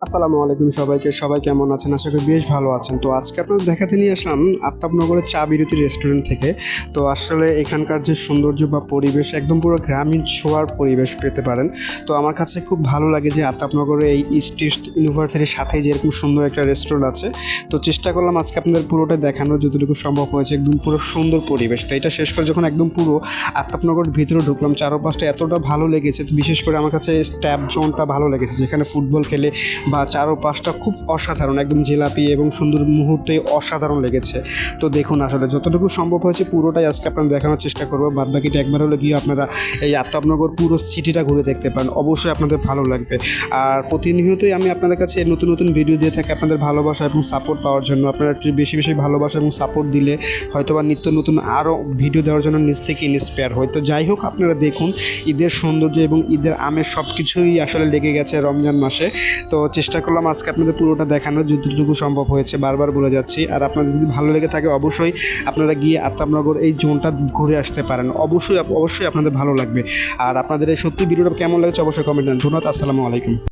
আসসালামু আলাইকুম সবাইকে। সবাই কেমন আছেন? আশা করি বেশ ভালো আছেন। তো আজকে আপনাদের দেখাতে নিয়ে আসলাম আফতাবনগরের চা বিরতি রেস্টুরেন্ট থেকে। তো আসলে এখানকার যে সৌন্দর্য বা পরিবেশ একদম পুরো গ্রামীণ ছোঁয়ার পরিবেশ পেতে পারেন। তো আমার কাছে খুব ভালো লাগে যে আফতাবনগরে এই ইস্ট ইস্ট ইউনিভার্সিটির সাথেই যে এরকম সুন্দর একটা রেস্টুরেন্ট আছে। তো চেষ্টা করলাম আজকে আপনাদের পুরোটা দেখানোর যতটুকু সম্ভব হয়েছে। একদম পুরো সুন্দর পরিবেশ। তো এটা শেষ করে যখন একদম পুরো আফতাবনগরের ভিতরে ঢুকলাম, চারপাশটা এতটা ভালো লেগেছে। তো বিশেষ করে আমার কাছে স্ট্যাপ জোনটা ভালো লেগেছে, যেখানে ফুটবল খেলে বা চারপাশটা খুব অসাধারণ, একদম জিলাপি এবং সুন্দর মুহূর্তে অসাধারণ লেগেছে। তো দেখুন, আসলে যতটুকু সম্ভব হয়েছে পুরোটাই আজকে আপনাদের দেখানোর চেষ্টা করবো। বাদবাকিটা একবার হলে গিয়ে আপনারা এই আফতাবনগর পুরো সিটিটা ঘুরে দেখতে পারেন, অবশ্যই আপনাদের ভালো লাগবে। আর প্রতিনিয়তই আমি আপনাদের কাছে নতুন নতুন ভিডিও দিয়ে থাকি আপনাদের ভালোবাসা এবং সাপোর্ট পাওয়ার জন্য। আপনারা একটু বেশি বেশি ভালোবাসা এবং সাপোর্ট দিলে হয়তোবা নিত্য নতুন আরও ভিডিও দেওয়ার জন্য নিজ থেকে ইন্সপায়ার হয়। তো যাই হোক, আপনারা দেখুন ঈদের সৌন্দর্য এবং ঈদের আমেজ সব কিছুই আসলে লেগে গেছে রমজান মাসে। তো চেষ্টা করলাম আজকে আপনাদের পুরোটা দেখানোর যতটুকু সম্ভব হয়েছে, বারবার বলে যাচ্ছি। আর আপনাদের যদি ভালো লেগে থাকে অবশ্যই আপনারা গিয়ে আফতাবনগর এই জোনটা ঘুরে আসতে পারেন, অবশ্যই অবশ্যই আপনাদের ভালো লাগবে। আর আপনাদের এই সত্যি ভিডিওটা কেমন লাগছে অবশ্যই কমেন্ট দেন। ধন্যবাদ। আসসালামু আলাইকুম।